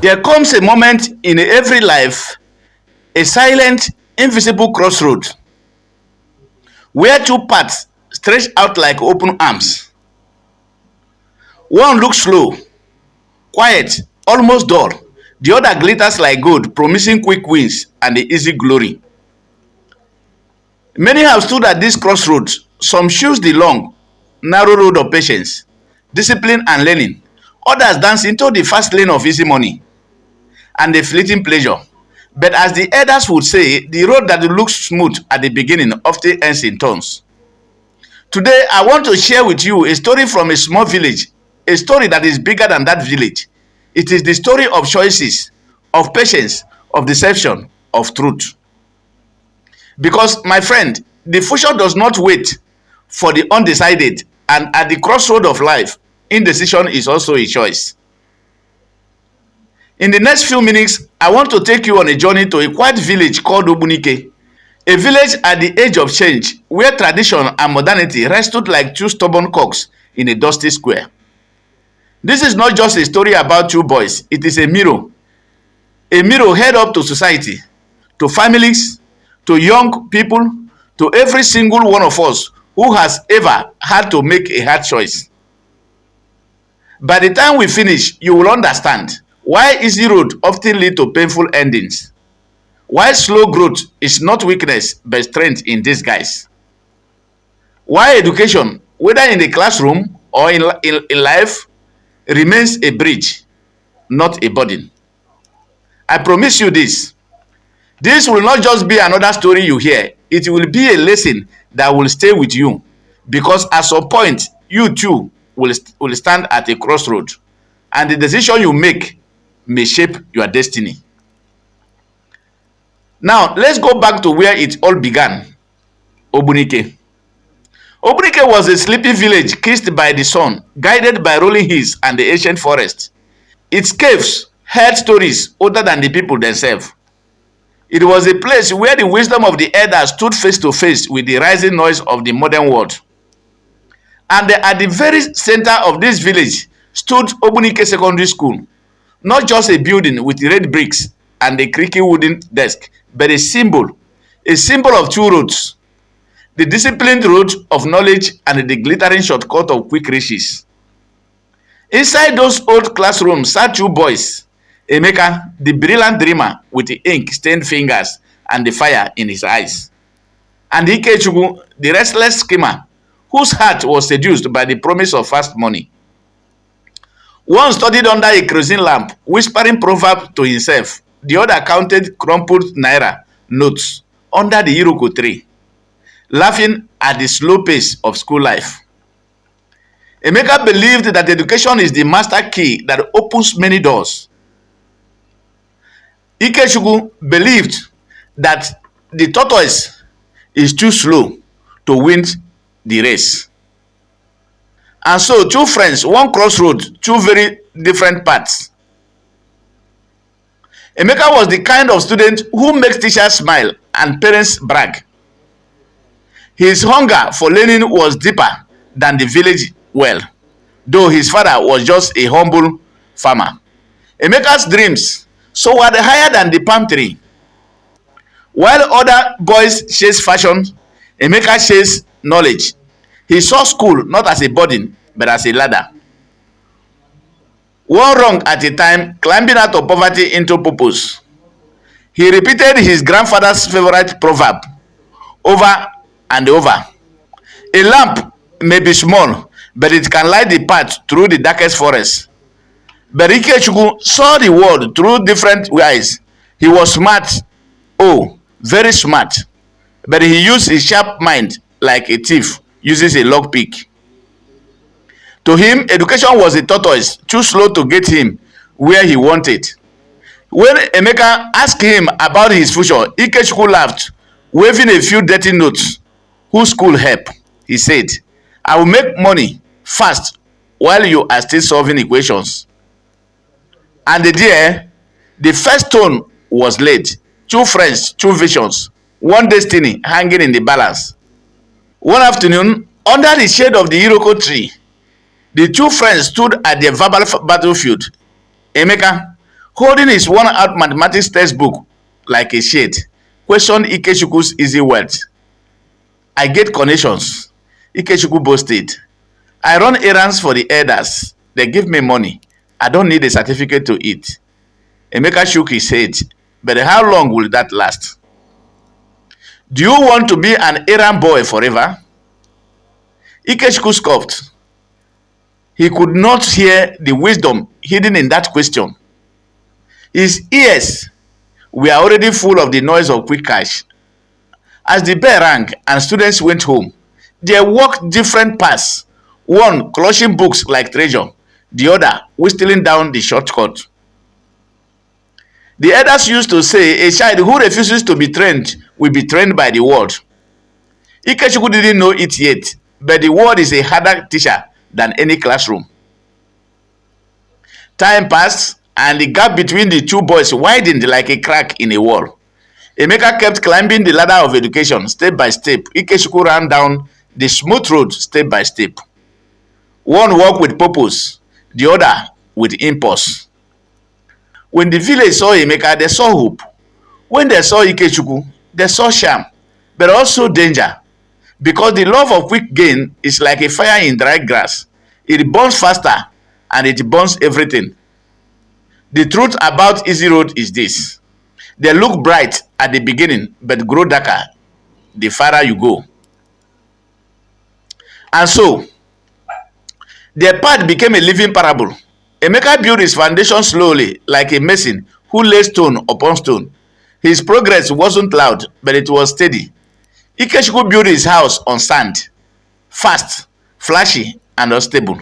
There comes a moment in every life, a silent, invisible crossroad, where two paths stretch out like open arms. One looks slow, quiet, almost dull. The other glitters like gold, promising quick wins and the easy glory. Many have stood at this crossroads. Some choose the long, narrow road of patience, discipline, and learning. Others dance into the fast lane of easy money and the fleeting pleasure. But as the elders would say, the road that looks smooth at the beginning often ends in thorns. Today, I want to share with you a story from a small village, a story that is bigger than that village. It is the story of choices, of patience, of deception, of truth. Because, my friend, the future does not wait for the undecided, and at the crossroad of life, indecision is also a choice. In the next few minutes, I want to take you on a journey to a quiet village called Obunike, a village at the edge of change where tradition and modernity wrestled like two stubborn cocks in a dusty square. This is not just a story about two boys, it is a mirror held up to society, to families, to young people, to every single one of us who has ever had to make a hard choice. By the time we finish, you will understand why easy road often lead to painful endings. Why slow growth is not weakness but strength in disguise. Why education, whether in the classroom or in life, remains a bridge, not a burden. I promise you this. This will not just be another story you hear. It will be a lesson that will stay with you. Because at some point, you too will stand at a crossroad. And the decision you make may shape your destiny. Now, let's go back to where it all began. Obunike. Obunike was a sleepy village kissed by the sun, guided by rolling hills and the ancient forest. Its caves held stories older than the people themselves. It was a place where the wisdom of the elders stood face to face with the rising noise of the modern world. And at the very center of this village stood Obunike Secondary School. Not just a building with red bricks and a creaky wooden desk, but a symbol of two roads. The disciplined road of knowledge and the glittering shortcut of quick riches. Inside those old classrooms sat two boys, Emeka, the brilliant dreamer with the ink-stained fingers and the fire in his eyes, and Ikechukwu, the restless schemer, whose heart was seduced by the promise of fast money. One studied under a kerosene lamp, whispering proverbs to himself. The other counted crumpled naira notes under the iroko tree, laughing at the slow pace of school life. Emeka believed that education is the master key that opens many doors. Ikechukwu believed that the tortoise is too slow to win the race. And so, two friends, one crossroad, two very different paths. Emeka was the kind of student who makes teachers smile and parents brag. His hunger for learning was deeper than the village well, though his father was just a humble farmer. Emeka's dreams soared higher than the palm tree. While other boys chase fashion, Emeka chased knowledge. He saw school not as a burden, but as a ladder. One rung at a time, climbing out of poverty into purpose. He repeated his grandfather's favorite proverb over and over. A lamp may be small, but it can light the path through the darkest forest. But Ikechukwu saw the world through different eyes. He was smart, oh, very smart. But he used his sharp mind like a thief uses a lockpick. To him, education was a tortoise, too slow to get him where he wanted. When Emeka asked him about his future, Ikechukwu laughed, waving a few dirty notes. Whose school help? He said, I will make money fast while you are still solving equations. And the first stone was laid. Two friends, two visions, one destiny hanging in the balance. One afternoon, under the shade of the iroko tree, the two friends stood at their verbal battlefield. Emeka, Holding his worn-out mathematics textbook like a shade, questioned Ikechukwu's easy words. I get connections, Ikechukwu boasted. I run errands for the elders. They give me money. I don't need a certificate to eat. Emeka shook his head. But how long will that last? Do you want to be an errand boy forever? Ikechukwu scoffed. He could not hear the wisdom hidden in that question. His ears were already full of the noise of quick cash. As the bell rang and students went home, they walked different paths, one clutching books like treasure, the other whistling down the shortcut. The elders used to say, a child who refuses to be trained will be trained by the world. Ikechukwu didn't know it yet, but the world is a harder teacher than any classroom. Time passed, and the gap between the two boys widened like a crack in a wall. Emeka kept climbing the ladder of education step by step. Ikechukwu ran down the smooth road step by step. One walked with purpose, the other with impulse. When the village saw Emeka, they saw hope. When they saw Ikechukwu, they saw shame, but also danger. Because the love of quick gain is like a fire in dry grass. It burns faster and it burns everything. The truth about easy road is this. They look bright at the beginning, but grow darker the farther you go. And so, their path became a living parable. Emeka built his foundation slowly, like a mason who lays stone upon stone. His progress wasn't loud, but it was steady. Ikechukwu built his house on sand, fast, flashy, and unstable.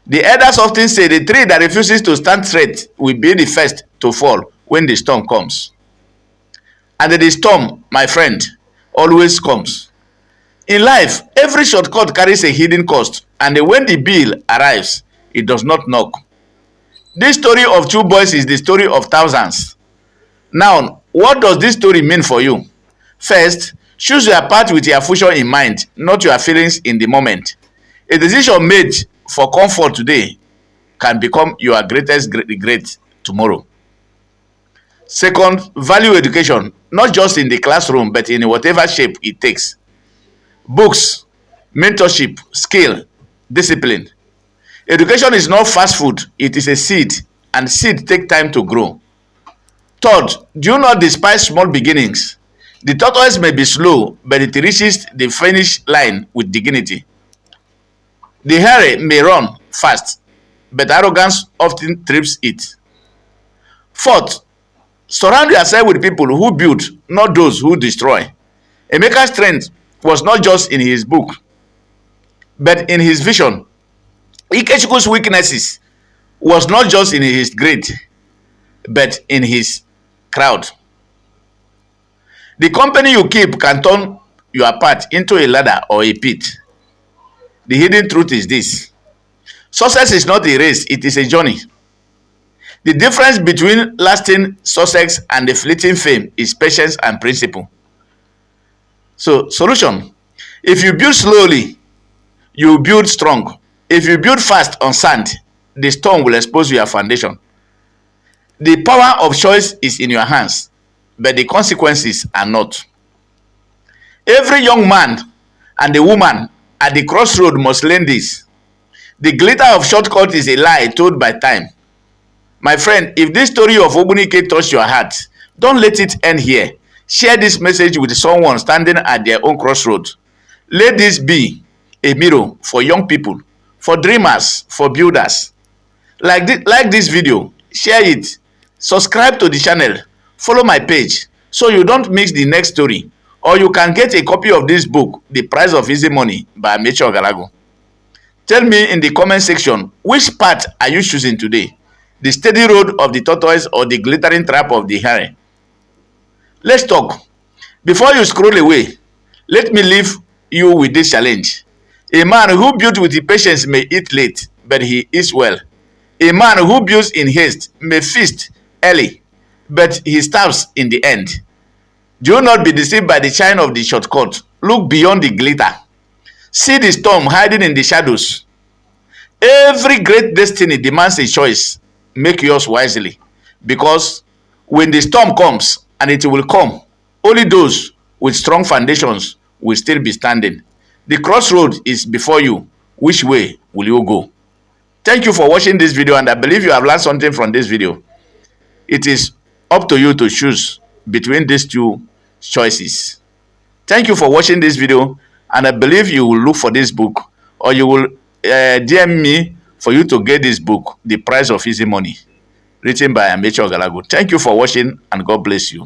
The elders often say the tree that refuses to stand straight will be the first to fall when the storm comes. And the storm, my friend, always comes. In life, every shortcut carries a hidden cost, and when the bill arrives, it does not knock. This story of two boys is the story of thousands. Now, what does this story mean for you? First, choose your path with your future in mind, not your feelings in the moment. A decision made for comfort today can become your greatest regret tomorrow. Second, value education, not just in the classroom, but in whatever shape it takes. Books, mentorship, skill, discipline. Education is not fast food, it is a seed, and seed take time to grow. Third, do not despise small beginnings. The tortoise may be slow, but it reaches the finish line with dignity. The hare may run fast, but arrogance often trips it. Fourth, surround yourself with people who build, not those who destroy. Emeka's strength was not just in his book, but in his vision. Ikechukwu's weaknesses was not just in his grade, but in his crowd. The company you keep can turn your path into a ladder or a pit. The hidden truth is this. Success is not a race, it is a journey. The difference between lasting success and the fleeting fame is patience and principle. So, solution. If you build slowly, you build strong. If you build fast on sand, the storm will expose your foundation. The power of choice is in your hands, but the consequences are not. Every young man and a woman at the crossroad must learn this. The glitter of shortcut is a lie told by time. My friend, if this story of Ogbunike touched your heart, don't let it end here. Share this message with someone standing at their own crossroad. Let this be a mirror for young people, for dreamers, for builders. Like this video, share it, subscribe to the channel, follow my page so you don't miss the next story. Or you can get a copy of this book, The Price of Easy Money by Amechi Ogalago. Tell me in the comment section, which path are you choosing today? The steady road of the tortoise or the glittering trap of the hare? Let's talk. Before you scroll away, let me leave you with this challenge. A man who builds with patience may eat late, but he eats well. A man who builds in haste may feast early, but he starves in the end. Do not be deceived by the shine of the shortcut. Look beyond the glitter. See the storm hiding in the shadows. Every great destiny demands a choice. Make yours wisely. because when the storm comes, and it will come, only those with strong foundations will still be standing. The crossroad is before you. Which way will you go? Thank you for watching this video, and I believe you have learned something from this video. It is up to you to choose between these two choices. Thank you for watching this video, and I believe you will look for this book, or you will DM me for you to get this book, The Price of Easy Money, written by Amechi Ogalago. Thank you for watching, and God bless you.